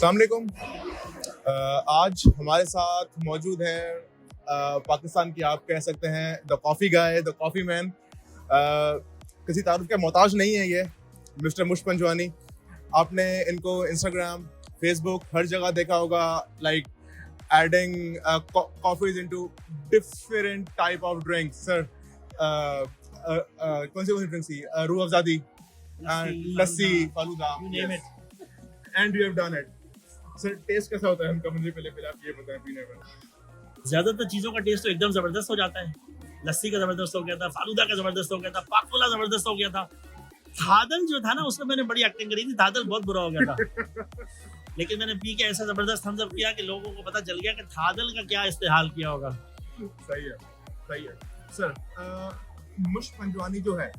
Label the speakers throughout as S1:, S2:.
S1: अस्सलाम वालेकुम। आज हमारे साथ मौजूद हैं पाकिस्तान की, आप कह सकते हैं the coffee guy, the coffee man. किसी तारुफ के मोहताज नहीं है ये मिस्टर मुश पंजवानी। आपने इनको इंस्टाग्राम, फेसबुक हर जगह देखा होगा, like adding coffees into different type of drinks. Sir कौन सी ड्रिंक्स थी? Rooh Afza, lassi, falooda, and you have done it. Sir taste कैसा होता है उनका, मुझे पहले आप ये बताएं पीने में।
S2: ज्यादातर चीजों का टेस्ट तो एकदम जबरदस्त हो जाता है। लस्सी का जबरदस्त हो गया था, फालूदा का जबरदस्त हो गया था, पाकोला जबरदस्त हो गया था। थादल जो था ना, उसमें मैंने बड़ी एक्टिंग करी थी, थादल बहुत बुरा हो गया था। लेकिन मैंने पी के ऐसा जबरदस्त थम्स अप किया कि लोगों को पता चल गया कि थादल का क्या इस्तेमाल किया होगा।
S1: सही है, सही है। सर मुश पंजवानी जो है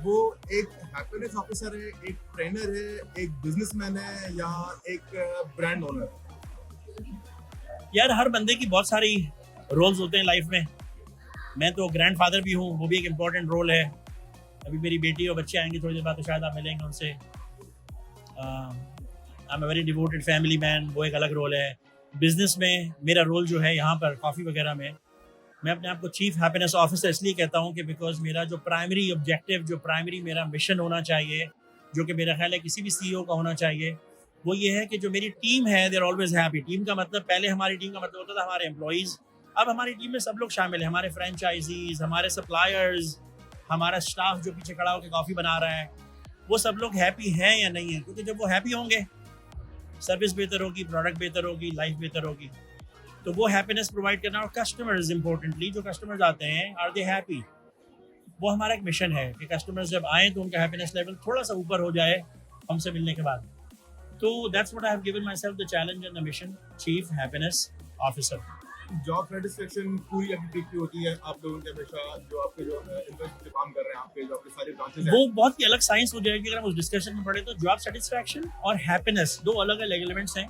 S1: वो एक हैप्पीनेस ऑफिसर है, एक ट्रेनर है, एक बिजनेसमैन है, या एक ब्रांड ओनर?
S2: यार हर बंदे की बहुत सारी रोल्स होते हैं लाइफ में। मैं तो ग्रैंडफादर भी हूँ, वो भी एक इम्पोर्टेंट रोल है। अभी मेरी बेटी और बच्चे आएंगे थोड़ी देर बाद, तो शायद आप मिलेंगे उनसे। आई am a very devoted family man, वो एक अलग रोल है। बिजनेस में मेरा रोल जो है यहाँ पर कॉफ़ी वगैरह में, मैं अपने आप को चीफ हैप्पीनेस ऑफिसर इसलिए कहता हूँ कि बिकॉज मेरा जो प्राइमरी ऑब्जेक्टिव, जो प्राइमरी मेरा मिशन होना चाहिए, जो कि मेरा ख्याल है किसी भी सीईओ का होना चाहिए, वो ये है कि जो मेरी टीम है they are always happy. Team का मतलब, पहले हमारी टीम का मतलब होता था हमारे एम्प्लॉइज़, अब हमारी टीम में सब लोग शामिल हैं। हमारे फ्रेंचाइजीज, हमारे सप्लायर्स, हमारा स्टाफ जो पीछे खड़ा होकर कॉफ़ी बना रहा है, वो सब लोग हैप्पी हैं या नहीं है? क्योंकि जब वो हैप्पी होंगे, सर्विस बेहतर होगी, प्रोडक्ट बेहतर होगी, लाइफ बेहतर होगी। तो वो हैप्पीनेस प्रोवाइड करना। और कस्टमर्स, इंपॉर्टेंटली जो कस्टमर्स आते हैं, आर दे हैप्पी? वो हमारा एक मिशन है कि कस्टमर्स जब आएँ तो उनका हैप्पीनेस लेवल थोड़ा सा ऊपर हो जाए हमसे मिलने के बाद। तो that's what I have given my self the challenge and the mission, chief happiness officer.
S1: Job satisfaction पूरी आपकी ठीक होती है आप लोगों के हमेशा? जो आपके जो इन्वेस्ट पे काम कर रहे हैं, आपके जो आपके सारे ब्रांचेस हैं,
S2: वो बहुत ही अलग साइंस हो जाएगी अगर हम उस डिस्कशन में पढ़े तो। जॉब सेटिस्फैक्शन और हैप्पीनेस दो अलग अलग एलिमेंट्स हैं।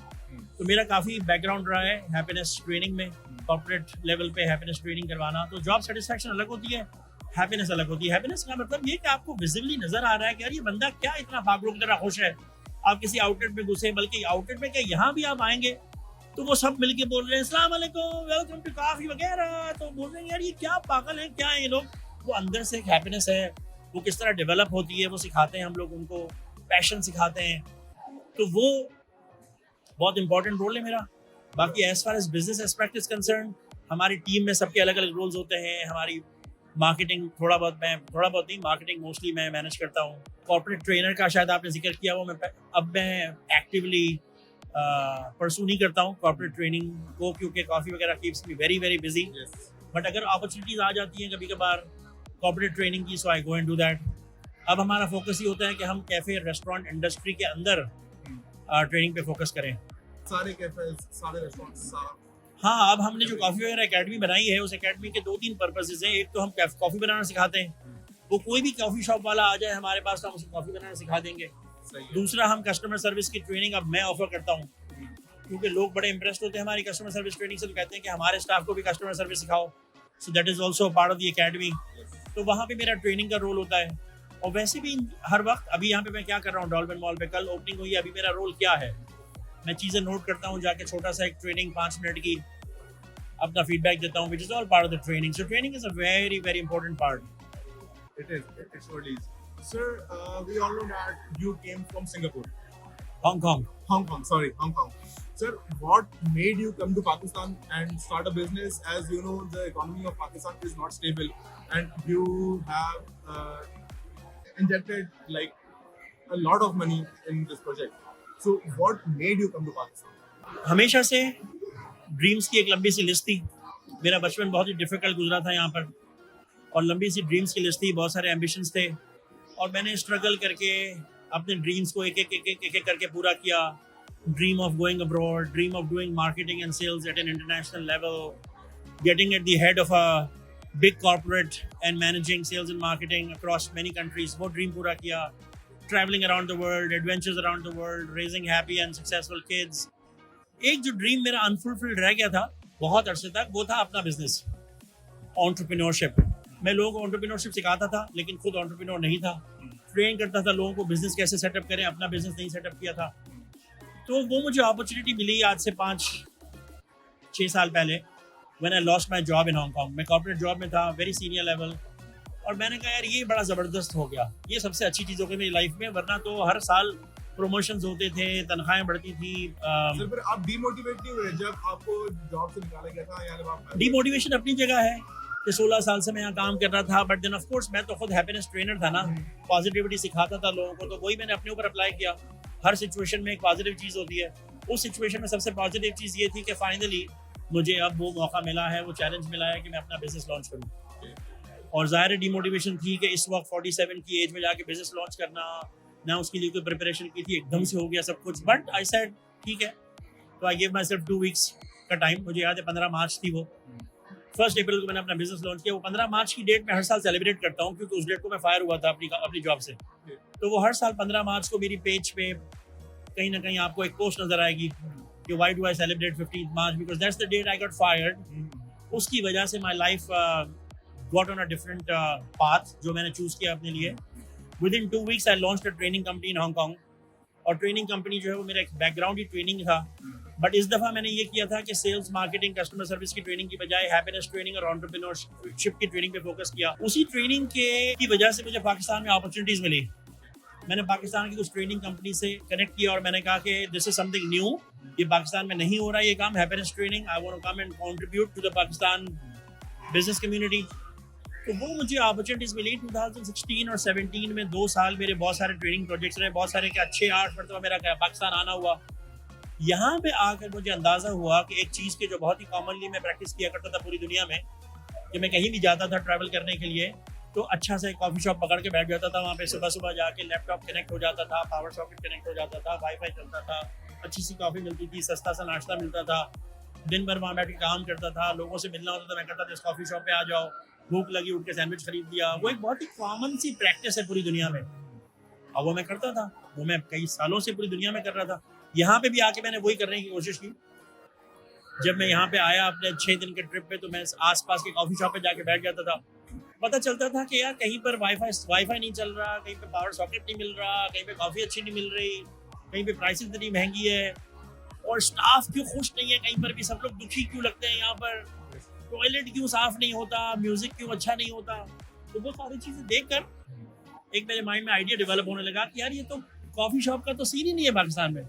S2: तो मेरा काफ़ी बैकग्राउंड रहा है हैप्पीनेस ट्रेनिंग में, कॉर्पोरेट लेवल पे हैप्पीनेस ट्रेनिंग करवाना। तो जॉब सेटिस्फैक्शन अलग होती है, हैप्पीनेस अलग होती है। हैप्पीनेस का मतलब ये कि आपको विजिबली नजर आ रहा है कि यार ये बंदा क्या इतना पागलों की तरह खुश है। आप किसी आउटलेट में घुसे, बल्कि आउटलेट में क्या यहाँ भी आप आएंगे तो वो सब मिलके बोल रहे हैं अस्सलाम वालेकुम, वेलकम टू कॉफी वगैरह, तो बोल रहे हैं यार ये क्या पागल है, क्या है ये लोग। वो अंदर से एक हैप्पीनेस है, वो किस तरह डेवलप होती है वो सिखाते हैं हम लोग उनको, पैशन सिखाते हैं। तो वो बहुत इंपॉर्टेंट रोल है मेरा। बाकी as far as business aspect is concern, हमारी टीम में सबके अलग अलग रोल्स होते हैं। हमारी मार्केटिंग थोड़ा बहुत नहीं, मार्केटिंग मोस्टली मैं मैनेज करता हूँ। कॉर्पोरेट ट्रेनर का शायद आपने जिक्र किया, वो अब मैं एक्टिवली परसू नहीं करता हूँ कॉर्पोरेट ट्रेनिंग को, क्योंकि कॉफ़ी वगैरह keeps me very very busy. But अगर अपॉर्चुनिटीज़ आ जाती हैं कभी कभार कॉर्पोरेट ट्रेनिंग की, सो आई गो एंड डू दैट। अब हमारा फोकस ही होता है कि हम कैफ़े रेस्टोरेंट इंडस्ट्री के अंदर ट्रेनिंग पे फोकस करें।
S1: सारे कैफे, सारे रेस्टोरेंट्स।
S2: हाँ, अब हमने जो कॉफ़ी वगैरह एकेडमी बनाई है, उस एकेडमी के 2-3 पर्पसेस हैं। एक तो हम कॉफ़ी बनाना सिखाते हैं, वो कोई भी कॉफ़ी शॉप वाला आ जाए हमारे पास तो हम उसे कॉफ़ी बनाना सिखा देंगे। दूसरा, हम कस्टमर सर्विस की ट्रेनिंग अब मैं ऑफर करता हूँ, क्योंकि लोग बड़े इंप्रेस्ड होते हैं हमारी कस्टमर सर्विस ट्रेनिंग से, तो कहते हैं कि हमारे स्टाफ को भी कस्टमर सर्विस सिखाओ। So that is also part of the academy. तो वहाँ पे मेरा ट्रेनिंग का रोल होता है। और वैसे भी हर वक्त, अभी यहाँ पे मैं क्या कर रहा हूँ, डॉल्फिन मॉल पे कल ओपनिंग हुई, अभी मेरा रोल क्या है, मैं चीज़ें नोट करता हूँ जाके, छोटा सा एक ट्रेनिंग 5 मिनट की, अपना फीडबैक देता हूँ, which is all part of the training. So training is a very very important part.
S1: It is. It surely is. Sir, we all know that you came from Singapore.
S2: Hong Kong.
S1: Hong Kong. Sir, what made you come to Pakistan and start a business? As you know, the economy of Pakistan is not stable, and you have injected like a lot of money in this project. So, what made you come to Pakistan?
S2: हमेशा से dreams की एक लंबी सी list थी। मेरा बचपन बहुत ही difficult गुजरा था यहाँ पर, और लंबी सी ड्रीम्स की लिस्ट थी, बहुत सारे एम्बिशंस थे, और मैंने स्ट्रगल करके अपने ड्रीम्स को एक एक करके पूरा किया। Dream of going abroad, dream of doing marketing and sales at an international level, getting at the head of a big corporate and managing sales and marketing across many countries, वो dream पूरा किया। Travelling around the world, adventures around the world, raising happy and successful kids. एक जो dream मेरा unfulfilled रह गया था बहुत अरसे तक, वो था अपना बिजनेस, एंटरप्रेन्योरशिप। मैं लोगों को एंटरप्रेन्योरशिप सिखाता था, लेकिन खुद एंटरप्रेन्योर नहीं था। ट्रेन करता था लोगों को बिजनेस कैसे सेटअप करें, अपना बिजनेस नहीं सेटअप किया था। तो वो मुझे अपॉर्चुनिटी मिली आज से 5-6 साल पहले, when I lost my job in Hong Kong. मैं कॉर्पोरेट जॉब में था, वेरी सीनियर लेवल, और मैंने कहा यार ये बड़ा ज़बरदस्त हो गया, ये सबसे अच्छी चीज़ हो गई मेरी लाइफ में। वरना तो हर साल प्रमोशंस होते थे, तनख्वाहें बढ़ती थी।
S1: सर फिर आप डीमोटिवेट नहीं हुए जब आपको जॉब से निकाला गया था, या जब आप
S2: डीमोटिवेशन अपनी जगह है कि 16 साल से मैं यहाँ काम कर रहा था, बट देन ऑफ कोर्स मैं तो खुद हैप्पीनेस ट्रेनर था ना, पॉजिटिविटी सिखाता था लोगों को, तो वही मैंने अपने ऊपर अप्लाई किया। हर सिचुएशन में एक पॉजिटिव चीज़ होती है। उस सिचुएशन में सबसे पॉजिटिव चीज़ ये थी कि फाइनली मुझे अब वो मौका मिला है, वो चैलेंज मिला है कि मैं अपना बिजनेस लॉन्च करूँ। और ज़ाहिर डिमोटिवेशन थी कि इस वक्त 47 की एज में जाके बिजनेस लॉन्च करना, ना उसके लिए कोई प्रिपरेशन की थी, एकदम से हो गया सब कुछ। बट आई सेड ठीक है, तो आई गिव माई सेल्फ 2 वीक्स का टाइम। मुझे याद है 15 मार्च थी वो, 1 अप्रैल को मैंने अपना बिजनेस लॉन्च किया। वो 15 मार्च की डेट मैं हर साल सेलिब्रेट करता हूँ, क्योंकि उस डेट को मैं फायर हुआ था अपनी जॉब से। तो वो हर साल 15 मार्च को मेरी पेज पे कहीं ना कहीं आपको एक पोस्ट नजर आएगी कि why do I celebrate 15 March, because that's the date I got fired. उसकी वजह से my life got on a different path जो मैंने चूज किया अपने लिए। Within 2 weeks I launch a training company in Hong Kong, और ट्रेनिंग कंपनी जो है वो मेरा एक बैकग्राउंड ही ट्रेनिंग था। बट इस दफ़ा मैंने ये किया था कि सेल्स, मार्केटिंग, कस्टमर सर्विस की ट्रेनिंग की बजाय हैप्पीनेस ट्रेनिंग और एंटरप्रेन्योरशिप की ट्रेनिंग पे फोकस किया। उसी ट्रेनिंग की वजह से मुझे पाकिस्तान में अपॉर्चुनिटीज़ मिली। मैंने पाकिस्तान की कुछ ट्रेनिंग कंपनी से कनेक्ट किया और मैंने कहा कि दिस इज समथिंग न्यू, ये पाकिस्तान में नहीं हो रहा ये काम, happiness training. I want to come and contribute to the Pakistan business community. तो वो मुझे अपॉर्चुनिटीज़ मिली 2016 और 17 में। 2 साल मेरे बहुत सारे ट्रेनिंग प्रोजेक्ट्स रहे, बहुत सारे क्या 6-8 मरतबा मेरा पाकिस्तान आना हुआ। यहाँ पे आकर मुझे अंदाज़ा हुआ कि एक चीज़ के जो बहुत ही कॉमनली मैं प्रैक्टिस किया करता था पूरी दुनिया में, कि मैं कहीं भी जाता था ट्रैवल करने के लिए तो अच्छा से कॉफ़ी शॉप पकड़ के बैठ जाता था। वहाँ पे सुबह सुबह जाके लैपटॉप कनेक्ट हो जाता था, पावर सॉकेट कनेक्ट हो जाता था, वाईफाई चलता था, अच्छी सी कॉफ़ी मिलती थी, सस्ता सा नाश्ता मिलता था। दिन भर वहाँ बैठ के काम करता था, लोगों से मिलना होता था, मैं करता था इस कॉफ़ी शॉप पे आ जाओ, भूख लगी उठ के सैंडविच खरीद लिया। वो एक बहुत ही कॉमन सी प्रैक्टिस है पूरी दुनिया में, और वो मैं करता था, वो मैं कई सालों से पूरी दुनिया में कर रहा था। यहाँ पे भी आके मैंने वही करने की कोशिश की। जब मैं यहाँ पे आया अपने 6 दिन के ट्रिप पे, तो मैं आसपास के कॉफ़ी शॉप पे जाके बैठ जाता था। पता चलता था कि यार कहीं पर वाईफाई नहीं चल रहा, कहीं पे पावर सॉकेट नहीं मिल रहा, कहीं पे कॉफ़ी अच्छी नहीं मिल रही, कहीं पे प्राइसेस इतनी महंगी है, और स्टाफ क्यों खुश नहीं है, कहीं पर भी सब लोग दुखी क्यों लगते हैं, यहाँ पर टॉयलेट क्यों साफ नहीं होता, म्यूजिक क्यों अच्छा नहीं होता। तो वो सारी चीज़ें देखकर एक मेरे माइंड में आइडिया डेवलप होने लगा कि यार ये तो कॉफ़ी शॉप का तो सीन ही नहीं है पाकिस्तान में।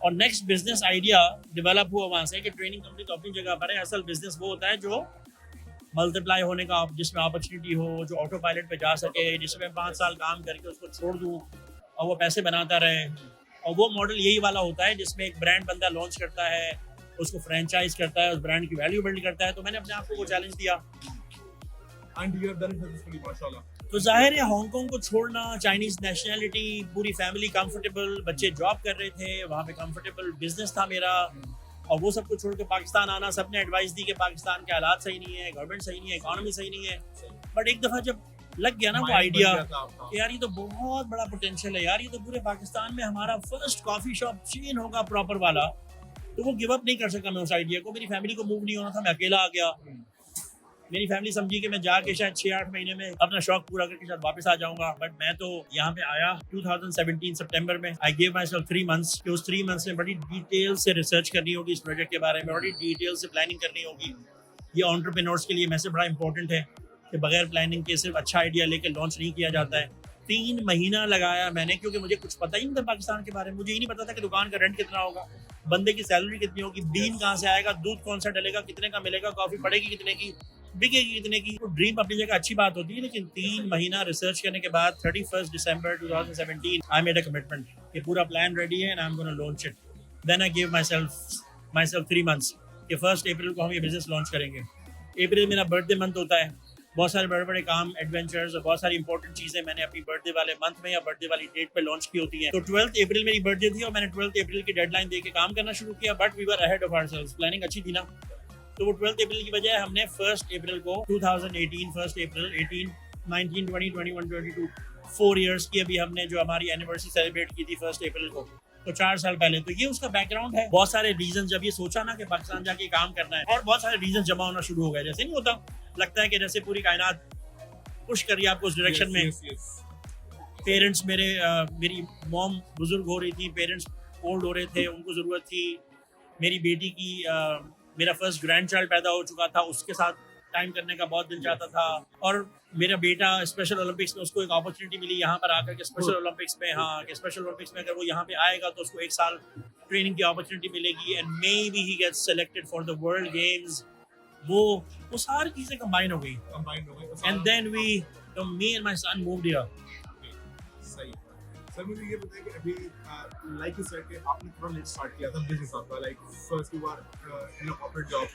S2: और नेक्स्ट बिजनेस आइडिया डेवलप हुआ वहाँ से कि ट्रेनिंग कंपनी तो अपनी जगह पर है, असल बिजनेस वो होता है जो मल्टीप्लाई होने का, जिसमें अपॉर्चुनिटी हो, जो ऑटो पायलट पे जा सके, जिसमें 5 साल काम करके उसको छोड़ दूँ और वो पैसे बनाता रहे। और वो मॉडल यही वाला होता है जिसमें एक ब्रांड बंदा लॉन्च करता है, उसको फ्रेंचाइज करता है, उस ब्रांड की वैल्यू बिल्ड करता है। तो मैंने अपने आप को वो चैलेंज दिया,
S1: and you have done it successfully, माशाल्लाह।
S2: तो जाहिर है हांगकांग को छोड़ना, चाइनीज नेशनैलिटी, पूरी फैमिली कंफर्टेबल, बच्चे जॉब कर रहे थे वहाँ पे, कंफर्टेबल बिजनेस था मेरा, और वो सब कुछ छोड़ के पाकिस्तान आना। सबने एडवाइस दी कि पाकिस्तान के हालात सही नहीं है, गवर्नमेंट सही नहीं है, इकोनॉमी सही नहीं है। बट एक दफ़ा जब लग गया ना वो आइडिया कि यार ये तो बहुत बड़ा पोटेंशियल है, यार ये तो पूरे पाकिस्तान में हमारा फर्स्ट कॉफ़ी शॉप चेन होगा प्रॉपर वाला, तो वो गिव अप नहीं कर सका मैं उस आइडिया को। मेरी फैमिली को मूव नहीं होना था, मैं अकेला आ गया। मेरी फैमिली समझी कि मैं जाके शायद 6-8 महीने में अपना शौक पूरा करके शायद वापस आ जाऊंगा। बट मैं तो यहाँ पे आया 2017 सितंबर में। I gave my self 3 months, कि उस 3 मंथ्स में बड़ी डिटेल से रिसर्च करनी होगी इस प्रोजेक्ट के बारे में, बड़ी डिटेल से प्लानिंग करनी होगी। ये एंटरप्रेन्योर्स के लिए मैसेज बड़ा इंपॉर्टेंट है कि बगैर प्लानिंग के सिर्फ अच्छा आइडिया लेके लॉन्च नहीं किया जाता है। 3 महीना लगाया मैंने, क्योंकि मुझे कुछ पता ही नहीं था पाकिस्तान के बारे में। मुझे ही नहीं पता था कि दुकान का रेंट कितना होगा, बंदे की सैलरी कितनी होगी, बीन कहाँ से आएगा, दूध कौन सा डलेगा, कितने का मिलेगा, कॉफ़ी पड़ेगी कितने की, बिकेगी कितने की। तो ड्रीम अपनी जगह अच्छी बात होती है, लेकिन 3 महीना रिसर्च करने के बाद 31 दिसंबर 2017 आई मेड अ कमिटमेंट कि पूरा प्लान रेडी है and I am gonna launch it. Then I give myself 3 months कि 1 अप्रैल को हम ये बिजनेस लॉन्च करेंगे। अप्रैल मेरा बर्थडे मंथ होता है, बहुत सारे बड़े बड़े काम, एडवेंचर्स और बहुत सारी इंपॉर्टेंट चीज़ें मैंने अपनी बर्थडे वाले मंथ में या बर्थडे वाली डेट पे लॉन्च की होती हैं। तो 12 अप्रैल मेरी बर्थडे थी और मैंने 12 अप्रैल की डेडलाइन दे के काम करना शुरू किया। But we were ahead of ourselves, planning अच्छी थी ना। तो वो 12 अप्रैल की बजाय हमने 1 अप्रैल को 2018, 1 अप्रैल 18, 19, 20, 21, 22 4 इयर्स की अभी हमने जो हमारी एनिवर्सरी सेलिब्रेट की थी 1 अप्रैल को, तो 4 साल पहले। तो ये उसका बैकग्राउंड है। बहुत सारे रीजन, जब ये सोचा ना कि पाकिस्तान जाके काम करना है, और बहुत सारे रीजन जमा होना शुरू हो गए। जैसे नहीं होता, लगता है कि जैसे पूरी कायनात पुश कर रही है आपको उस डायरेक्शन में। पेरेंट्स मेरी मॉम बुजुर्ग हो रही थी, पेरेंट्स ओल्ड हो रहे थे, उनको ज़रूरत थी। मेरी बेटी की मेरा फर्स्ट ग्रैंड चाइल्ड पैदा हो चुका था, उसके साथ टाइम करने का बहुत दिल चाहता था। और मेरा बेटा स्पेशल ओलंपिक्स में, उसको एक अपॉर्चुनिटी मिली यहाँ पर आकर के स्पेशल ओलंपिक्स में, हाँ कि स्पेशल ओलंपिक्स में अगर वो यहाँ पे आएगा तो उसको 1 साल ट्रेनिंग की अपॉर्चुनिटी मिलेगी and maybe he gets selected for the world games. वो सारी चीज़ें कंबाइन हो गई and then me and my son moved here.
S1: सही। सर मुझे ये बताइए कि अभी लाइक यू सेड कि आपने थोड़ा लेट स्टार्ट किया था बिजनेस आपका, like first you are in a corporate job.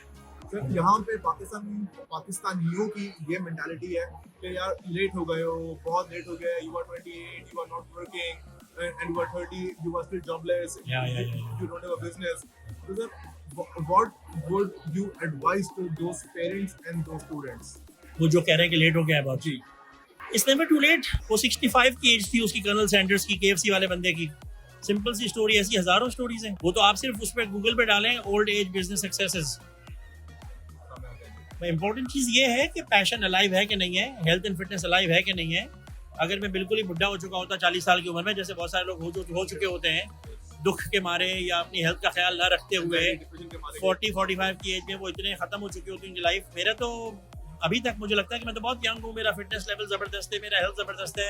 S1: Sir यहाँ पे पाकिस्तानियों की ये मेंटालिटी है कि यार लेट हो गए हो, बहुत लेट हो गया, you are 28, you are not working and you are 30, you are still jobless, you don't have a business. So sir, what would you advise to those parents and those students?
S2: वो जो कह रहे हैं कि late हो गया है बहुत,
S1: जी
S2: इट्स नेवर टू लेट। वो 65 की एज थी उसकी, कर्नल सैंडर्स की, KFC वाले बंदे की। सिंपल सी स्टोरी, ऐसी हजारों स्टोरीज हैं। वो तो आप सिर्फ उस पर गूगल पे डालें old age business successes. Important चीज़ ये है कि पैशन अलाइव है कि नहीं है, हेल्थ एंड फिटनेस अलाइव है कि नहीं है। अगर मैं बिल्कुल ही बुढ़ा हो चुका होता 40 साल की उम्र में, जैसे बहुत सारे लोग हो चुके होते हैं दुख के मारे या अपनी हेल्थ का ख्याल ना रखते हुए 40-45 की एज में वो इतने ख़त्म हो चुकी होती उनकी लाइफ। मेरा तो अभी तक मुझे लगता है कि मैं तो बहुत यंग हूँ, मेरा फिटनेस लेवल ज़बरदस्त है, मेरा हेल्थ ज़बरदस्त है।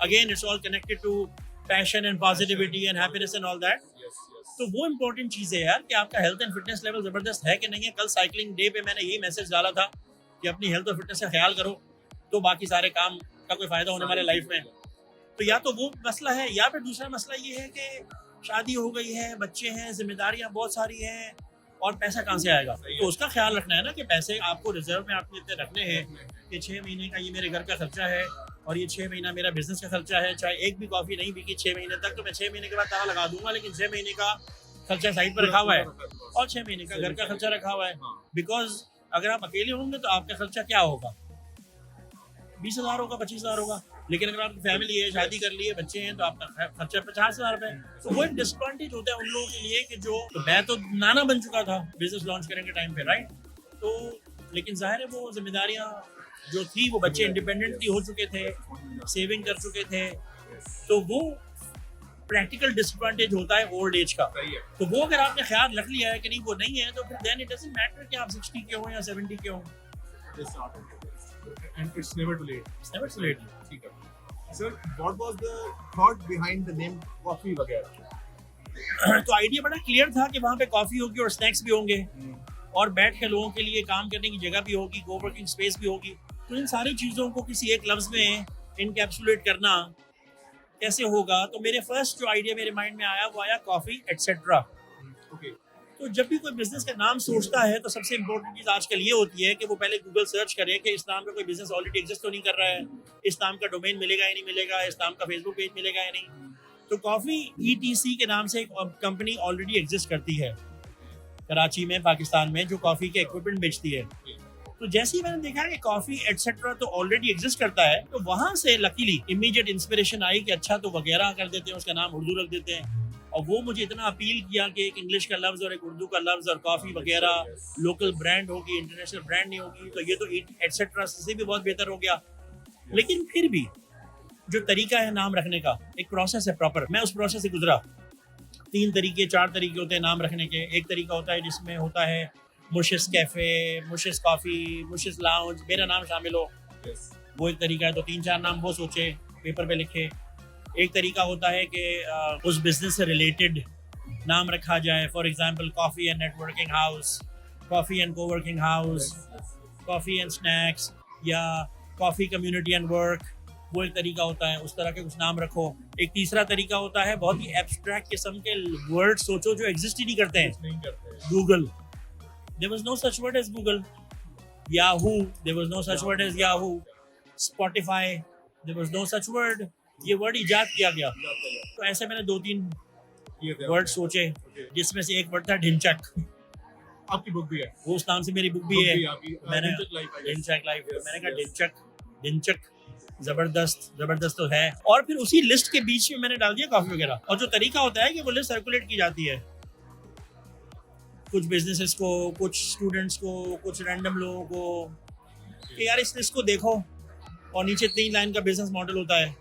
S2: Again it's all connected to passion and positivity and happiness and all that. तो वो इंपॉर्टेंट चीज़ है यार कि आपका हेल्थ एंड फिटनेस लेवल ज़बरदस्त है कि नहीं है। कल साइकिलिंग डे पे मैंने यही मैसेज डाला था कि अपनी हेल्थ और फिटनेस का ख्याल करो तो बाकी सारे काम का कोई फ़ायदा होने वाले लाइफ में। तो या तो वो मसला है, या फिर दूसरा मसला ये है कि शादी हो गई है, बच्चे हैं, जिम्मेदारियाँ बहुत सारी हैं और पैसा कहाँ से आएगा। तो उसका ख्याल रखना है ना कि पैसे आपको रिजर्व में आपने इतने रखने हैं कि 6 महीने का ये मेरे घर का खर्चा है और ये 6 महीना मेरा बिजनेस का खर्चा है। चाहे एक भी कॉफ़ी नहीं बिकी 6 महीने तक तो मैं 6 महीने के बाद ताला लगा दूंगा, लेकिन 6 महीने का खर्चा साइड पर रखा हुआ है और 6 महीने का घर का खर्चा रखा हुआ है। बिकॉज अगर आप अकेले होंगे तो आपका खर्चा क्या होगा, 20,000 होगा, 25,000 होगा। लेकिन अगर आपकी फैमिली है, शादी कर ली है, बच्चे हैं, तो आपका खर्चा 50,000 रुपए। तो वो एक डिसएडवांटेज होता है उन लोगों के लिए कि जो, तो मैं तो नाना बन चुका था बिजनेस लॉन्च करने के टाइम पे, राइट। तो लेकिन जाहिर है वो जिम्मेदारियां जो थी, वो बच्चे इंडिपेंडेंटली हो चुके थे, सेविंग कर चुके थे, तो वो प्रैक्टिकल डिसएडवांटेज होता है ओल्ड एज का। तो वो अगर आपने ख्याल रख लिया है कि नहीं वो नहीं है, तो फिर देन इट डजंट मैटर कि आप 60 के हो या 70 के हो।
S1: And it's never too late.
S2: It's never too late.
S1: ठीक है। Sir, what was the thought behind the name Coffee वगैरह?
S2: तो आइडिया बड़ा क्लियर था कि वहाँ पे कॉफी होगी और स्नैक्स भी होंगे और बैठ के लोगों के लिए काम करने की जगह भी होगी, कोवर्किंग स्पेस भी होगी। तो इन सारी चीज़ों को किसी एक लफ्ज़ में इनकैप्सुलेट करना कैसे होगा, तो मेरे फर्स्ट जो आइडिया मेरे माइंड में आया वो आया कॉफ़ी एटसेट्रा।
S1: Okay.
S2: तो जब भी कोई बिजनेस का नाम सोचता है तो सबसे इम्पोर्टेंट चीज़ आजकल ये होती है कि वो पहले गूगल सर्च करे कि इस नाम का कोई बिजनेस ऑलरेडी एग्जिस्ट तो नहीं कर रहा है, इस नाम का डोमेन मिलेगा या नहीं मिलेगा, इस नाम का फेसबुक पेज मिलेगा या नहीं। तो कॉफ़ी ETC के नाम से एक कंपनी ऑलरेडी एग्जिस्ट करती है कराची में, पाकिस्तान में, जो कॉफ़ी के इक्विपमेंट बेचती है। तो जैसे ही मैंने देखा कि कॉफ़ी एटसेट्रा तो ऑलरेडी एग्जिस्ट करता है, तो वहाँ से लकीली इमीडिएट इंस्पिरेशन आई कि अच्छा तो वगैरह कर देते हैं, उसका नाम उर्दू रख देते हैं। और वो मुझे इतना अपील किया कि एक इंग्लिश का लफ्ज़ और एक उर्दू का लफ्ज़ और कॉफ़ी वगैरह लोकल ब्रांड होगी, इंटरनेशनल ब्रांड नहीं होगी, तो ये तो एटसेट्रा से भी बहुत बेहतर हो गया। लेकिन फिर भी जो तरीका है नाम रखने का, एक प्रोसेस है प्रॉपर, मैं उस प्रोसेस से गुजरा। 3 तरीके 4 तरीके होते हैं नाम रखने के। एक तरीका होता है जिसमें होता है मुशिस कैफ़े, मुशिस कॉफ़ी, मुशिस लाउंज, मेरा नाम शामिल हो, वो एक तरीका है। तो 3-4 नाम वो सोचे, पेपर पे लिखे। एक तरीका होता है कि उस बिजनेस से रिलेटेड नाम रखा जाए, for example coffee and networking house, coffee and coworking house, coffee and snacks, या कॉफ़ी कम्युनिटी एंड वर्क, वो एक तरीका होता है। उस तरह के कुछ नाम रखो। एक तीसरा तरीका होता है बहुत ही एब्स्ट्रैक्ट किस्म के वर्ड सोचो जो एग्जिस्ट ही नहीं करते हैं। Google, there was no such word as Google. Yahoo, there was no such word as Yahoo. Spotify, there was no such word. ये वर्ड इजाद किया गया। तो ऐसे मैंने 2-3 वर्ड सोचे, जिसमें से एक वर्ड था ढिंचक।
S1: आपकी बुक भी है,
S2: वो उस नाम से मेरी बुक भी है। मैंने
S1: ढिंचक लाइफ,
S2: मैंने कहा ढिंचक जबरदस्त तो है। और फिर उसी लिस्ट के बीच में मैंने डाल दिया कॉफी वगैरह। और जो तरीका होता है कि वो लिस्ट सर्कुलेट की जाती है कुछ बिजनेसेस को, कुछ स्टूडेंट्स को, कुछ रैंडम लोगों को, कि यार इस लिस्ट को देखो। और नीचे 3 लाइन का बिजनेस मॉडल होता है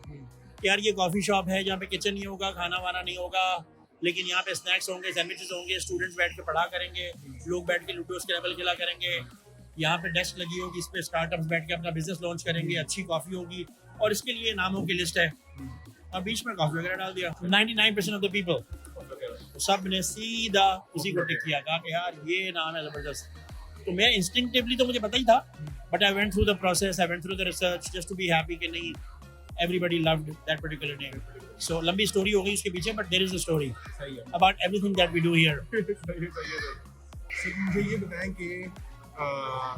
S2: कि यार ये कॉफ़ी शॉप है जहाँ पे किचन नहीं होगा, खाना वाना नहीं होगा, लेकिन यहाँ पे स्नैक्स होंगे, सैंडविचेस होंगे, स्टूडेंट्स बैठ के पढ़ा करेंगे, लोग बैठ के लूडो स्क्रैबल खेला करेंगे, यहाँ पे डेस्क लगी होगी, इस पे स्टार्टअप्स बैठ के अपना बिजनेस लॉन्च करेंगे, अच्छी कॉफ़ी होगी और इसके लिए नामों की लिस्ट है। और बीच में कॉफ़ी वगैरह डाल दिया। 99% ऑफ द पीपल सब ने सीधा उसी को टिक किया, कहा कि यार ये नाम है ज़बरदस्त। तो मैं इंस्टिंक्टिवली तो मुझे पता ही था, but I went through the process, I went through the research just to be happy कि नहीं everybody loved that particular name. So लंबी स्टोरी हो गई उसके पीछे, but there is a story about everything that we do here.
S1: Sir मुझे ये बताएं कि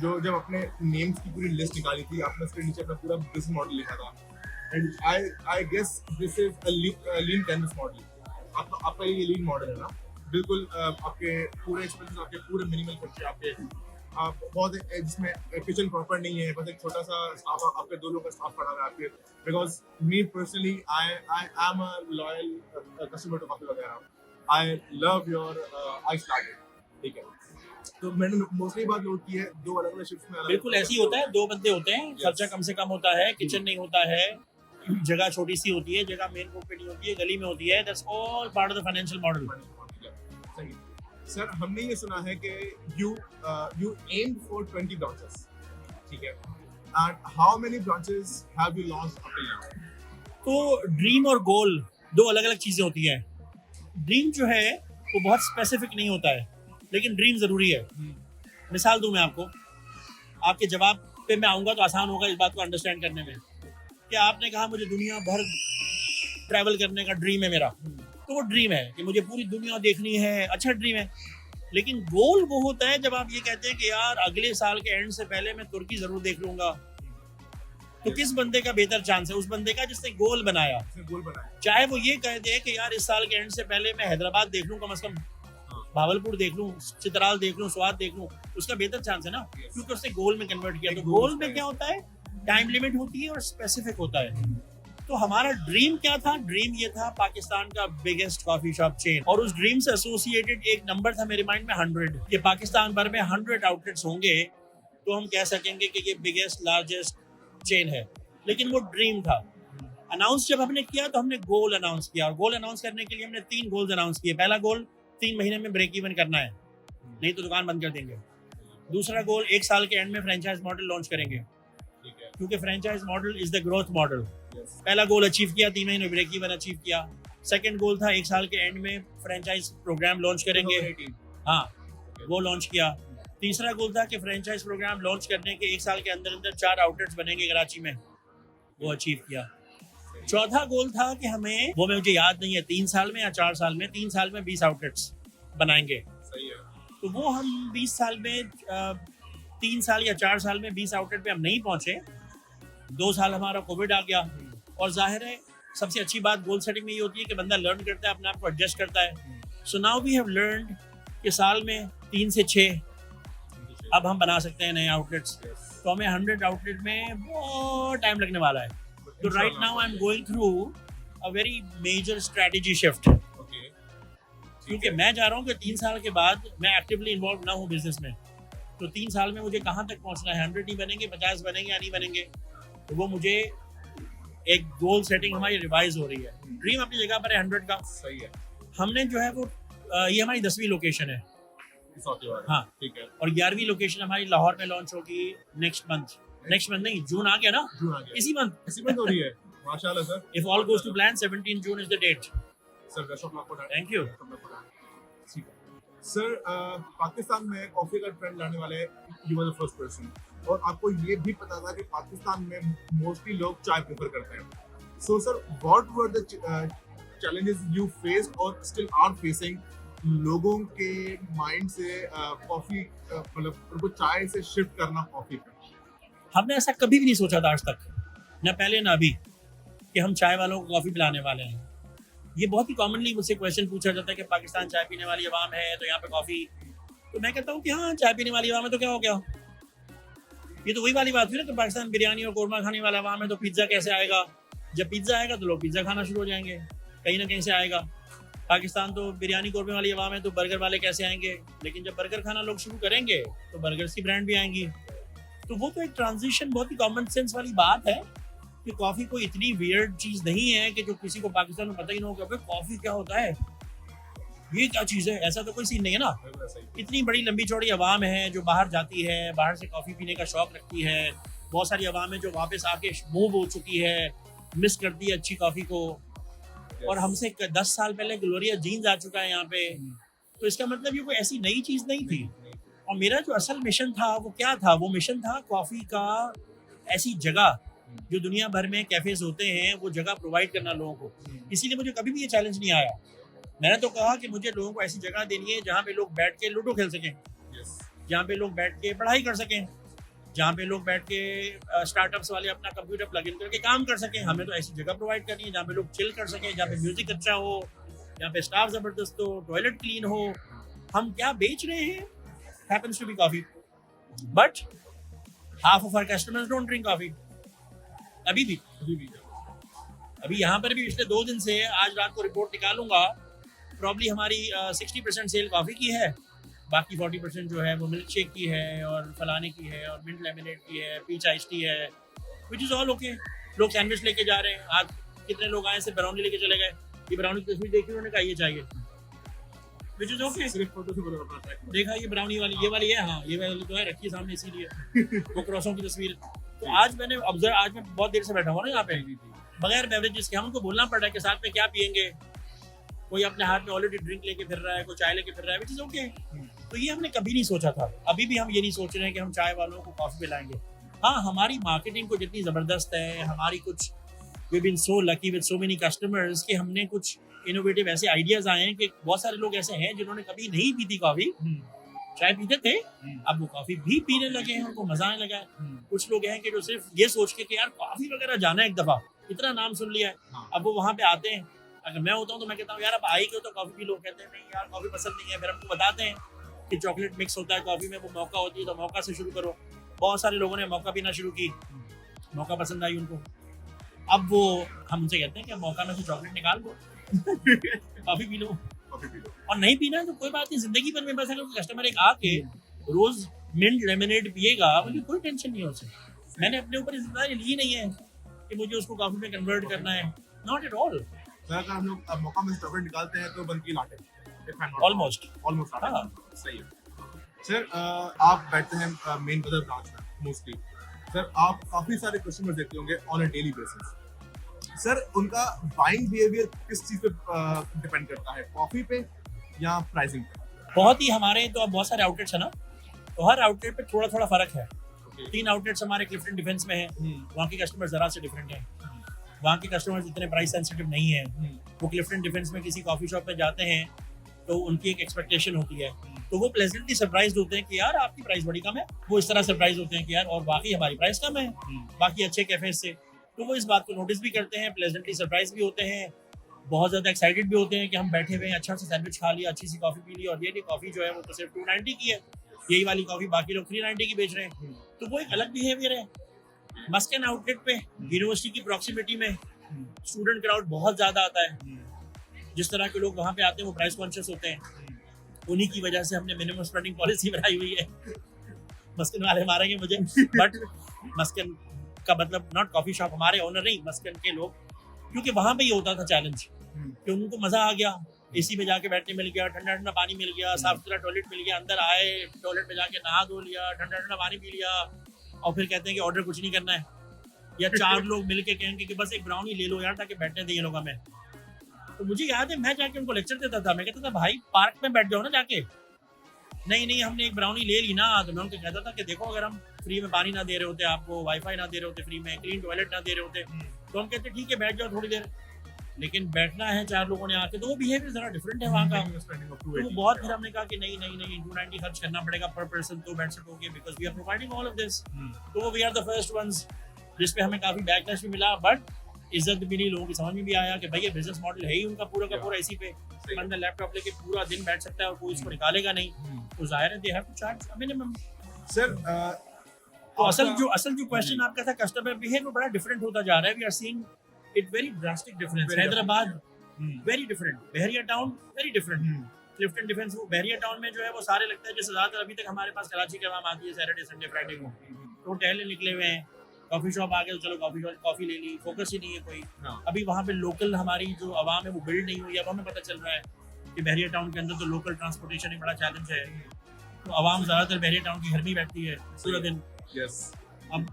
S1: जो जब अपने नेम्स की पूरी लिस्ट निकाली थी, आपने उसके नीचे अपना पूरा बिजनेस मॉडल लिखा था, and I guess this is a lean canvas model. आपका ये लीन मॉडल है ना, बिल्कुल आपके पूरे एक्सपेंसेस, आपके पूरे मिनिमल खर्चे, आपके आप बहुत जिसमें किचन प्रॉपर नहीं है, बस एक छोटा सा स्टाफ, आपके 2 लोगों का स्टाफ पड़ा है आपके। Because me personally I am a loyal customer to coffee वगैरह। I love your ice latte, ठीक है। तो मैंने मोस्टली बात नोट की है 2 अलग-अलग शिफ्ट्स में
S2: बिल्कुल ऐसे ही होता है, 2 बंदे होते हैं, खर्चा कम से कम होता है, किचन नहीं होता है, जगह छोटी सी होती है, जगह मेन रोड पे नहीं होती है, गली में होती है। That's all part of the financial model.
S1: सही। सर हमने ये सुना है कि you aimed for 20 branches, ठीक है, and how many branches have you launched up till now?
S2: तो ड्रीम और गोल 2 अलग अलग चीज़ें होती हैं। ड्रीम जो है वो बहुत स्पेसिफिक नहीं होता है, लेकिन ड्रीम ज़रूरी है। मिसाल दूं मैं आपको, आपके जवाब पे मैं आऊँगा तो आसान होगा इस बात को अंडरस्टैंड करने में। कि आपने कहा मुझे दुनिया भर ट्रैवल करने का ड्रीम है मेरा, तो वो ड्रीम है कि मुझे पूरी दुनिया देखनी है, अच्छा ड्रीम है। लेकिन गोल वो होता है जब आप ये कहते हैं कि यार अगले साल के एंड से पहले मैं तुर्की जरूर देख लूंगा। तो किस बंदे का बेहतर चांस है? उस बंदे का जिसने गोल बनाया। चाहे वो ये कह दे कि यार इस साल के एंड से पहले मैं हैदराबाद देख लूं, कम से कम भावलपुर देख लूं, चित्राल देख लूं, स्वाद देख लूं, उसका बेहतर चांस है ना, क्योंकि उसने गोल में कन्वर्ट किया। तो गोल में क्या होता है, टाइम लिमिट होती है और स्पेसिफिक होता है। तो हमारा ड्रीम क्या था? ड्रीम ये था पाकिस्तान का बिगेस्ट कॉफी शॉप चेन, और उस ड्रीम से एसोसिएटेड एक नंबर था मेरे माइंड में 100, कि पाकिस्तान भर में 100 आउटलेट्स होंगे तो हम कह सकेंगे कि ये बिगेस्ट लार्जेस्ट चेन है। लेकिन वो ड्रीम था। अनाउंस जब हमने किया तो हमने गोल अनाउंस किया, और गोल अनाउंस करने के लिए हमने 3 गोल्स अनाउंस किए। पहला गोल 3 महीने में ब्रेक इवन करना है, नहीं तो दुकान बंद कर देंगे। दूसरा गोल 1 साल के एंड में फ्रेंचाइज मॉडल लॉन्च करेंगे, क्योंकि franchise model is the growth model. पहला गोल अचीव किया, 3 महीने ब्रेक इवन अचीव किया। सेकंड गोल था 1 साल के एंड में फ्रेंचाइज प्रोग्राम लॉन्च करेंगे, हाँ वो लॉन्च किया। तीसरा गोल था कि फ्रेंचाइज प्रोग्राम लॉन्च करने के 1 साल के अंदर अंदर 4 आउटलेट्स बनेंगे कराची में, वो अचीव किया। चौथा गोल था कि हमें, वो मुझे याद नहीं है 3 साल में या 4 साल में, 3 साल में 20 आउटलेट्स बनाएंगे।
S1: सही है।
S2: तो वो हम 20 साल में 3 साल या 4 साल में 20 आउटलेट पे हम नहीं पहुंचे। 2 साल हमारा कोविड आ गया, और जाहिर है सबसे अच्छी बात गोल सेटिंग में ये होती है कि बंदा लर्न करता है, अपने आप को एडजस्ट करता है। So now we have learned कि साल में 3 से 6 अब हम बना सकते हैं नए आउटलेट्स। तो हमें 100 आउटलेट में बहुत टाइम लगने वाला है। तो right now I am going through a very major strategy shift, क्योंकि मैं चाह रहा हूँ कि 3 साल के बाद मैं एक्टिवली इन्वॉल्व ना हूँ बिजनेस में। तो 3 साल में मुझे कहाँ तक पहुँचना है, 100 ही बनेंगे, 50 बनेंगे या नहीं बनेंगे, तो वो मुझे एक गोल सेटिंग हमारी रिवाइज हो रही है। ड्रीम अपनी जगह पर है 100 का।
S1: सही है।
S2: हमने जो है वो ये हमारी 10वीं लोकेशन है, हाँ
S1: ठीक है।
S2: और 11वीं लोकेशन हमारी लाहौर में लॉन्च होगी नेक्स्ट मंथ नहीं, जून आ गया ना,
S1: जून आ गया,
S2: इसी मंथ
S1: हो रही है। माशाल्लाह sir,
S2: if all goes to plan 17 June is the date.
S1: Sir best of luck.
S2: Thank you.
S1: Sir Pakistan में कॉफी का ट्रेंड लाने वाले you were the first person, और आपको ये भी पता था कि पाकिस्तान में मोस्टली लोग चाय प्रेफर करते हैं। So sir what were the challenges you faced और स्टिल आर फेसिंग लोगों के माइंड से कॉफी मतलब उनको चाय से शिफ्ट करना कॉफी पे?
S2: हमने ऐसा कभी भी नहीं सोचा था आज तक, न पहले ना अभी, कि हम चाय वालों को कॉफी पिलाने वाले हैं। ये बहुत ही कॉमनली मुझसे क्वेश्चन पूछा जाता है कि पाकिस्तान चाय पीने वाली अवाम है तो यहाँ पे कॉफी, तो मैं कहता हूँ कि हाँ चाय पीने वाली अवाम है तो क्या हो गया। ये तो वही वाली बात हुई ना कि पाकिस्तान बिरयानी और कोरमा खाने वाला अवाम है तो पिज्ज़ा कैसे आएगा। जब पिज्ज़ा आएगा तो लोग पिज्ज़ा खाना शुरू हो जाएंगे, कहीं ना कहीं से आएगा। पाकिस्तान तो बिरयानी कोरमे वाली अवाम है तो बर्गर वाले कैसे आएंगे, लेकिन जब बर्गर खाना लोग शुरू करेंगे तो बर्गर्स की ब्रांड भी आएंगी। तो वो तो एक ट्रांजिशन, बहुत ही कॉमन सेंस वाली बात है कि कॉफ़ी कोई इतनी वियर्ड चीज़ नहीं है कि जो किसी को पाकिस्तान में पता ही ना होगा कॉफ़ी क्या होता है। ये क्या चीज़ है, ऐसा तो कोई सीन नहीं है ना। इतनी बड़ी लंबी चौड़ी आवाम है जो बाहर जाती है, बाहर से कॉफ़ी पीने का शौक रखती है, बहुत सारी आवाम है जो वापस आके मूव हो चुकी है, मिस करती है अच्छी कॉफ़ी को, और हमसे 10 साल पहले ग्लोरिया जीन्स आ चुका है यहाँ पे। तो इसका मतलब ये कोई ऐसी नई चीज़ नहीं थी। और मेरा जो असल मिशन था वो क्या था, वो मिशन था कॉफ़ी का ऐसी जगह जो दुनिया भर में कैफेज होते हैं वो जगह प्रोवाइड करना लोगों को। इसीलिए मुझे कभी भी ये चैलेंज नहीं आया। मैंने तो कहा कि मुझे लोगों को ऐसी जगह देनी है जहाँ पे लोग बैठ के लूडो खेल सकें, जहाँ पे लोग बैठ के पढ़ाई कर सकें, जहाँ पे लोग बैठ के स्टार्टअप्स वाले अपना कंप्यूटर प्लग इन करके काम कर सकें। हमें तो ऐसी जगह प्रोवाइड करनी है जहाँ पे लोग चिल कर सकें, जहाँ पे म्यूजिक अच्छा हो, जहाँ पे स्टाफ ज़बरदस्त हो, टॉयलेट क्लीन हो। हम क्या बेच रहे हैं, happens to be coffee, but half of our customers don't drink coffee. अभी यहाँ पर भी पिछले 2 दिन से, आज रात को रिपोर्ट निकालूंगा, प्रॉब्ली हमारी 60% सेल कॉफ़ी की है, बाकी 40% जो है वो मिल्क शेक की है और फलाने की है और मिंट लेमनेड की है, पीच आइस टी है, विच इज़ ऑल ओके। लोग सैंडविच लेके जा रहे हैं, आज कितने लोग आए से ब्राउनी लेके चले गए, ये ब्राउनी की तस्वीर देखी उन्होंने कहा ये चाहिए, विच इज़ ओके। सिर्फ फोटो से पता पड़ता है, देखा ये ब्राउनी वाली, ये वाली है, हाँ ये वाली तो है, रखी है सामने इसीलिए वो क्रॉसों की तस्वीर। तो आज मैंने ऑब्जर्व, आज मैं बहुत देर से बैठा हुआ ना यहाँ पे, बगैर बेवरेजेस के, हमको बोलना पड़ रहा है कि साथ में क्या पियेंगे। कोई अपने हाथ में ऑलरेडी ड्रिंक लेके फिर रहा है, कोई चाय लेके फिर रहा है, विच इज़ ओके। तो ये हमने कभी नहीं सोचा था, अभी भी हम ये नहीं सोच रहे हैं कि हम चाय वालों को कॉफ़ी पिलाएंगे। हाँ, हमारी मार्केटिंग को जितनी ज़बरदस्त है, हमारी कुछ, we been so lucky with so many customers कि हमने कुछ इनोवेटिव ऐसे आइडियाज़ आए हैं कि बहुत सारे लोग ऐसे हैं जिन्होंने कभी नहीं पी थी कॉफ़ी, चाय पीते थे, अब वो कॉफ़ी भी पीने लगे हैं, उनको मज़ा आने लगा है। कुछ लोग हैं कि जो सिर्फ ये सोच के कि यार कॉफ़ी वगैरह जाना है एक दफ़ा, इतना नाम सुन लिया है, अब वो वहाँ पे आते हैं। अगर मैं होता हूँ तो मैं कहता हूँ यार अब आई क्यों, तो कॉफ़ी पी लो, कहते हैं नहीं यार कॉफ़ी पसंद नहीं है, फिर हमको बताते हैं कि चॉकलेट मिक्स होता है कॉफ़ी में, वो मौका होती है, तो मौका से शुरू करो। बहुत सारे लोगों ने मौका पीना शुरू की, मौका पसंद आई उनको, अब वो हम उनसे कहते हैं कि मौका में से चॉकलेट निकाल दो कॉफ़ी पी लो। और नहीं पीना है तो कोई बात नहीं, जिंदगी भर में बस अगर कस्टमर एक आके रोज मिंट लेमनेड पिएगा, मुझे कोई टेंशन नहीं है उससे। मैंने अपने ऊपर जिम्मेदारी ली नहीं है कि मुझे उसको कॉफी में कन्वर्ट करना है, नॉट एट ऑल।
S1: अगर हम लोग मौका में चॉकलेट निकालते हैं तो बनती लाटे,
S2: ऑलमोस्ट
S1: हाँ सही है। सर आप बैठते हैं मेन बदर ब्रांच में मोस्टली, सर आप काफी सारे कस्टमर्स देखते होंगे on a daily basis. Sir उनका बाइंग बिहेवियर किस चीज पे डिपेंड करता है, कॉफी पे या प्राइसिंग पे?
S2: बहुत ही, हमारे तो अब बहुत सारे आउटलेट्स है ना, तो हर आउटलेट पे थोड़ा थोड़ा फर्क है। 3 आउटलेट्स हमारे क्लिफ्टन डिफेंस में है, वहाँ के कस्टमर जरा से डिफरेंट हैं, वहाँ के कस्टमर्स इतने प्राइस सेंसिटिव नहीं है। वो क्लिफ्टन डिफेंस में किसी कॉफी शॉप में जाते हैं तो उनकी एक एक्सपेक्टेशन होती है, तो वो प्लेजेंटली सरप्राइज होते हैं कि यार आपकी प्राइस बड़ी कम है, वो इस तरह सरप्राइज होते हैं कि यार और बाकी हमारी प्राइस कम है बाकी अच्छे कैफे से। तो वो इस बात को नोटिस भी करते हैं, प्लेजेंटली सरप्राइज भी होते हैं, बहुत ज़्यादा एक्साइटेड भी होते हैं कि हम बैठे हुए हैं, अच्छा सा सैंडविच खा लिया, अच्छी सी कॉफ़ी पी ली, और ये कॉफ़ी जो है वो तो सिर्फ 290 की है, यही वाली कॉफ़ी बाकी लोग 390 की बेच रहे हैं। तो वो एक अलग बिहेवियर है। मस्कन आउटलेट पे यूनिवर्सिटी की प्रॉक्सिमिटी में स्टूडेंट क्राउड बहुत ज़्यादा आता है, जिस तरह के लोग वहाँ पे आते हैं वो प्राइस कॉन्शियस होते हैं, उन्हीं की वजह से हमने मिनिमम स्पेंडिंग पॉलिसी बनाई हुई है। मस्कन वाले मारेंगे मुझे, बट मस्कन का मतलब नॉट कॉफी शॉप, हमारे ओनर नहीं, मस्कन के लोग, क्योंकि वहाँ पे ये होता था चैलेंज कि उनको मज़ा आ गया, एसी में जाके बैठने मिल गया, ठंडा ठंडा पानी मिल गया, साफ सुथरा टॉयलेट मिल गया, अंदर आए टॉयलेट में जाके नहा धो लिया, ठंडा ठंडा पानी पी लिया, और फिर कहते हैं कि ऑर्डर कुछ नहीं करना है, या 4 लोग मिल के कहेंगे कि बस एक ब्राउनी ले लो यार ताकि बैठने दें ये लोग हमें। तो मुझे याद है मैं जाके उनको लेक्चर देता था, मैं कहता था भाई पार्क में बैठ जाओ ना जाके, नहीं हमने एक ब्राउनी ले ली ना, तो मैं उनको कहता था कि देखो अगर हम फ्री में पानी ना दे रहे होते, आपको वाईफाई ना दे रहे होते, फ्री में क्लीन टॉयलेट ना दे रहे होते, तो हम कहते ठीक है बैठ जाओ थोड़ी देर, लेकिन बैठना है 4 लोगों ने आके, तो वो बिहेवियर जरा डिफरेंट है वहाँ का। तो वो बहुत, फिर हमने कहा कि नहीं 290 खर्च करना पड़ेगा पर पर्सन, तो बैठ सकोगे because we are providing all of this. तो we are the first ones जिस पे हमें काफी बैकलैश भी मिला, बट इज्जत भी मिली, लोगों की समझ में भी आया कि भाई ये बिजनेस मॉडल है ही उनका पूरा का पूरा इसी पे, बंदा लैपटॉप लेके पूरा दिन बैठ सकता है और कोई इसको निकालेगा नहीं, तो जाहिर है they have to charge a minimum.
S1: Sir
S2: तो असल जो क्वेश्चन आपका था कस्टमर बिहेवियर बड़ा डिफरेंट होता जा रहा है, we are seeing it very drastic difference. Hyderabad very different, Bahria Town very different, Clifton Defence वो बहरिया टाउन में जो है वो सारे लगता है जैसे ज़्यादातर अभी तक हमारे पास कराची के आवाम आती है सैटरडे संडे फ्राइडे को, तो टहलने निकले हुए हैं, कॉफ़ी शॉप आ गए तो चलो कॉफ़ी ले ली, फोकस ही नहीं है कोई। अभी वहाँ पे लोकल हमारी जो आवाम है वो बिल्ड नहीं हुई, अब हमें पता चल रहा है कि बहरिया टाउन के अंदर तो लोकल ट्रांसपोर्टेशन एक बड़ा चैलेंज है, तो आवाम ज़्यादातर बहरिया टाउन के घर में ही बैठती है पूरा दिन।
S1: यस
S2: अब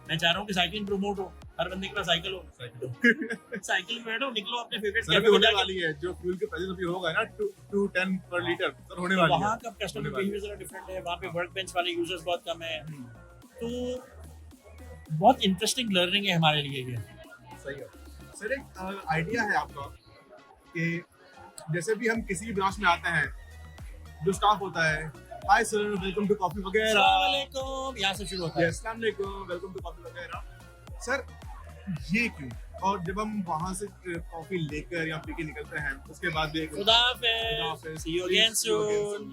S2: मैं चाह रहा हूँ कि साइकिलिंग प्रमोट हो, हर बंदे के पास साइकिल हो, साइकिल में बैठो, निकलो अपने फेवरेट
S1: सर अभी होने वाली है जो फ्यूल के प्राइस अभी होगा ना 210 पर लीटर सर होने वाली है।
S2: वहाँ का कस्टमर बिहेवियर जरा डिफरेंट है, वहाँ पे वर्क बेंच वाले यूजर्स बहुत कम है, तो बहुत इंटरेस्टिंग लर्निंग है हमारे लिए ये।
S1: सही है सर। एक आइडिया है आपका कि जैसे भी हम किसी भी ब्रांच में आते हैं, जो स्टाफ होता है, hi sir welcome to coffee Wagera,
S2: अस्सलाम वालेकुम, यहाँ से शुरू होता है।
S1: अस्सलाम वालेकुम वेलकम टू कॉफी वगैरह। सर ये क्यों? और जब हम वहाँ से कॉफी लेकर या पी के निकलते हैं उसके बाद भी
S2: खुदा हाफिज़, see you again soon।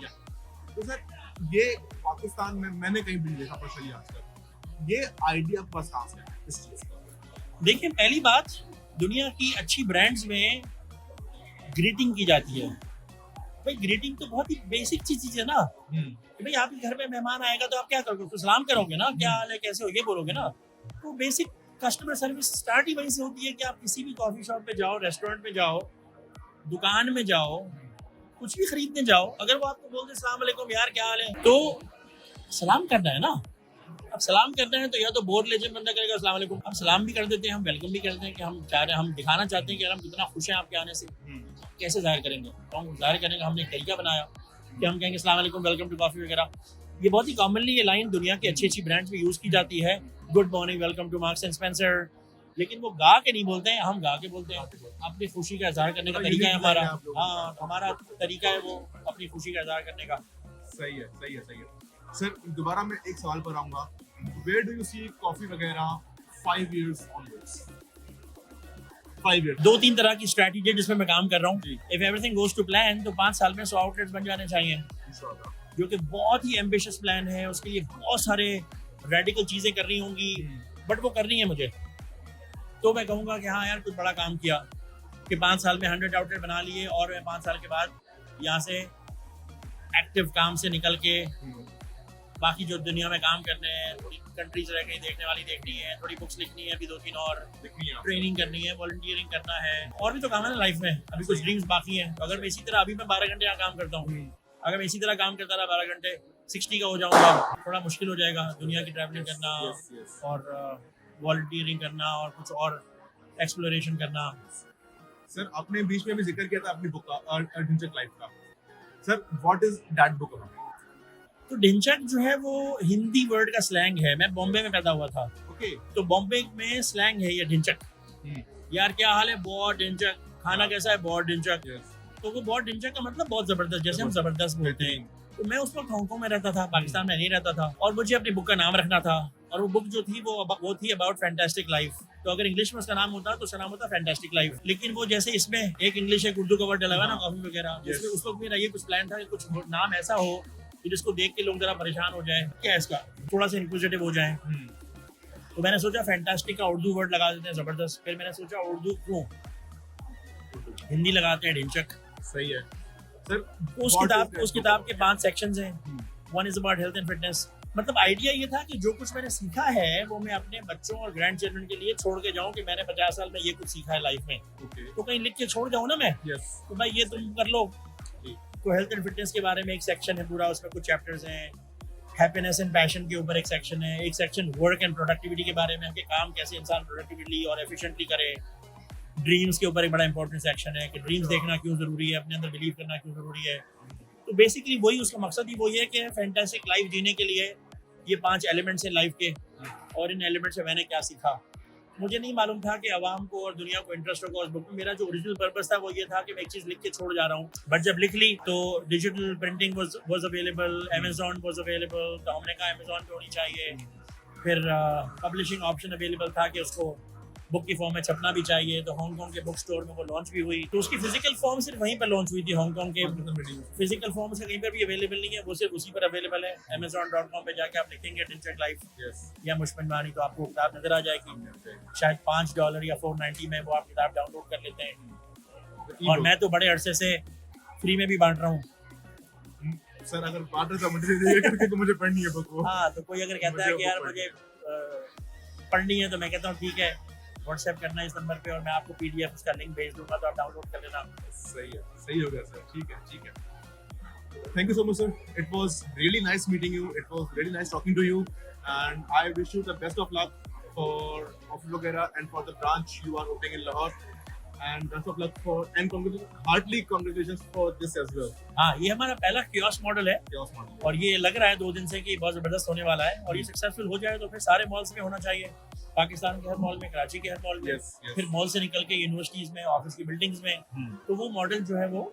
S1: तो सर ये पाकिस्तान में मैंने कहीं भी नहीं देखा पर्सनली आज तक, ये आइडिया बस कहाँ से है इस चीज़ का?
S2: देखिए, पहली बात, दुनिया की अच्छी ब्रांड्स में ग्रीटिंग की जाती है। भाई ग्रीटिंग तो बहुत ही बेसिक चीज है ना, कि भाई आपके घर में मेहमान आएगा तो आप क्या करोगे, तो सलाम करोगे ना, क्या हाल है, कैसे हो, ये बोलोगे ना। तो बेसिक कस्टमर सर्विस स्टार्ट ही वहीं से होती है कि आप किसी भी कॉफी शॉप पे जाओ, रेस्टोरेंट पे जाओ, दुकान में जाओ, कुछ भी खरीदने जाओ, अगर वो आपको बोल दे सलाम वालेकुम यार क्या हाल है, तो सलाम करना है ना। अब सलाम करना है तो या तो बोर्ड लेजर बंदा करेगा सलाम वालेकुम, हम सलाम भी कर देते हैं, हम वेलकम भी करते हैं कि हम चाह रहे हैं, हम दिखाना चाहते हैं कि यार हम कितना खुश हैं आपके आने से। कैसे जाहिर करेंगे, तो हम जाहिर करने का हमने एक तरीका बनाया कि हम कहेंगे अस्सलाम वालेकुम वेलकम टू कॉफी वगैरह। ये बहुत ही कॉमनली ये लाइन दुनिया की अच्छी अच्छी ब्रांड्स में यूज़ की जाती है, good morning welcome two marks and Spencer, लेकिन वो गा के नहीं बोलते हैं, हम गा के बोलते हैं। अपनी खुशी का इजहार करने का तरीका है हमारा, हाँ हमारा तरीका है वो अपनी खुशी का इजहार करने का।
S1: सही है सही है सही है। सर दोबारा मैं एक सवाल पर आऊँगा, where do you see Coffee Wagera 5 years onwards? 5 years
S2: 2-3 तरह की स्ट्रैटेजी जिसमें मैं काम कर रहा हूँ। If everything goes to plan तो 5 साल में 100 आउटलेट्स बन जाने चाहिए, जो कि बहुत ही एम्बिशियस प्लान है। उसके लिए बहुत सारे रेडिकल चीज़ें करनी होंगी, बट वो करनी है मुझे। तो मैं कहूँगा कि हाँ यार कुछ बड़ा काम किया कि 5 साल में 100 आउटलेट बना लिए, और मैं 5 साल के बाद यहाँ से एक्टिव काम से निकल के बाकी जो दुनिया में काम करने हैं, थोड़ी कंट्रीज रह गई देखने वाली देखनी है, थोड़ी बुक्स लिखनी है, अभी 2-3 और ट्रेनिंग करनी है, वॉलंटियरिंग करना है, और भी तो काम है ना लाइफ में, अभी कुछ ड्रीम्स बाकी हैं। तो अगर मैं इसी तरह, अभी मैं 12 घंटे यहाँ काम करता हूँ, अगर मैं इसी तरह काम करता रहा 12 घंटे, 60 का हो जाऊँगा, थोड़ा मुश्किल हो जाएगा दुनिया की ट्रैवलिंग करना और वॉलंटियरिंग करना और कुछ और एक्सप्लोरेशन करना।
S1: सर आपने बीच में भी जिक्र किया था अपनी बुक का, ढिंचक लाइफ का। Sir what is that book about?
S2: तो ढिंचक जो है वो हिंदी वर्ड का स्लैंग है। मैं बॉम्बे में पैदा हुआ था,
S1: ओके।
S2: तो बॉम्बे में स्लैंग है ये ढिंचक। यार क्या हाल है, बहुत ढिंचक, खाना कैसा है, बहुत ढिंचक। तो वो बहुत ढिंचक का मतलब बहुत जबरदस्त, जैसे हम जबरदस्त बोलते हैं। तो मैं उस वक्त हांगकांग में रहता था, पाकिस्तान में नहीं रहता था, और मुझे अपनी बुक का नाम रखना था, और वो बुक जो थी वो थी अबाउट फैंटास्टिक लाइफ। तो अगर इंग्लिश में उसका नाम होता तो उसका नाम होता फैंटास्टिक लाइफ। लेकिन वो जैसे इसमें एक इंग्लिश एक उर्दू का वर्ड डला हुआ ना, कॉफी वगैरह, जिसमें उस वक्त मेरा ये कुछ प्लान था कि कुछ नाम ऐसा हो कि जिसको देख के लोग जरा परेशान हो जाए, क्या है इसका, थोड़ा सा इंक्विजिटिव हो जाए। तो मैंने सोचा फैंटास्टिक का उर्दू वर्ड लगा देते हैं, जबरदस्त। फिर मैंने सोचा उर्दू क्यों, हिंदी लगाते हैं ढिंचक।
S1: सही है सर।
S2: उस किताब के 5 सेक्शंस हैं। One is about health and fitness. मतलब आइडिया ये था कि जो कुछ मैंने सीखा है वो मैं अपने बच्चों और ग्रैंड चिल्ड्रन के लिए छोड़ के जाऊं, कि मैंने 50 साल में ये कुछ सीखा है लाइफ में, तो कहीं लिख के छोड़ जाऊं ना मैं। तो भाई ये तुम कर लो। तो हेल्थ एंड फिटनेस के बारे में एक सेक्शन है पूरा, उसमें कुछ चैप्टर्स हैं। हैप्पीनेस एंड पैशन के ऊपर एक सेक्शन है, एक सेक्शन वर्क एंड प्रोडक्टिविटी के बारे में, कि काम कैसे इंसान प्रोडक्टिविटी और एफिशिएंटली करे। ड्रीम्स के ऊपर एक बड़ा इंपॉर्टेंट सेक्शन है कि ड्रीम्स देखना क्यों जरूरी है, अपने अंदर बिलीव करना क्यों जरूरी है। तो बेसिकली वही उसका मकसद ही वही है कि फैंटास्टिक लाइफ जीने के लिए ये 5 एलिमेंट्स हैं लाइफ के, और इन एलिमेंट्स से मैंने क्या सीखा। मुझे नहीं मालूम था कि आवाम को और दुनिया को इंटरेस्ट होगा उस बुक में। मेरा जो ओरिजिनल पर्पस था वो ये था कि मैं एक चीज़ लिख के छोड़ जा रहा हूँ, बट जब लिख ली तो digital printing was available, Amazon was available, तो हमने कहा अमेजॉन पे होनी चाहिए। फिर पब्लिशिंग ऑप्शन अवेलेबल था कि उसको बुक की फॉर्म में छपना भी चाहिए, तो हांगकांग के बुक स्टोर में वो लॉन्च भी हुई। तो उसकी फिजिकल फॉर्म सिर्फ वहीं पर लॉन्च हुई थी, हांगकांग के। फिजिकल फॉर्म से कहीं पर भी अवेलेबल नहीं है, वो सिर्फ उसी पर अवेलेबल है। amazon.com पे जाके आप लिखेंगे ढिंचक लाइफ या मुशमिन मानी, तो आपको किताब नजर आ जाएगी। शायद $5 या $4.90 में वो आप किताब डाउनलोड कर लेते हैं। और मैं तो बड़े अरसे से फ्री में भी बांट रहा हूँ।
S1: सर अगर बांट रहे तो मुझे दीजिए करके, तो मुझे पढ़नी है बुक वो।
S2: हाँ, तो कोई अगर कहता है कि यार मुझे पढ़नी है, तो मैं कहता हूँ ठीक है, व्हाट्सएप करना इस नंबर पे और मैं आपको PDF उसका लिंक भेज दूंगा, तो आप डाउनलोड कर लेना।
S1: सही हो गया सर, ठीक है। Thank you so much, sir. It was really nice meeting you. It was really nice talking to you, and I wish you the best of luck for Office Vagera and for the branch you are opening in Lahore. And best of luck for and heartily congratulations for this as well.
S2: हाँ, ये हमारा पहला kiosk model है
S1: Chaos model.
S2: और ये लग रहा है 2 दिन से कि बहुत जबरदस्त होने वाला है, और ये सक्सेसफुल हो जाए तो फिर सारे मॉल्स में होना चाहिए, पाकिस्तान के हर मॉल में, कराची के हर मॉल में,
S1: Yes, yes.
S2: फिर मॉल से निकल के यूनिवर्सिटीज में, ऑफिस की बिल्डिंग्स में। तो वो मॉडल जो है वो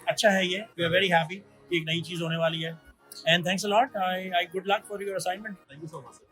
S2: अच्छा है। ये वी आर वेरी हैप्पी, एक नई चीज होने वाली है। And thanks a lot, I good luck for your assignment.
S1: Thank you so much, sir.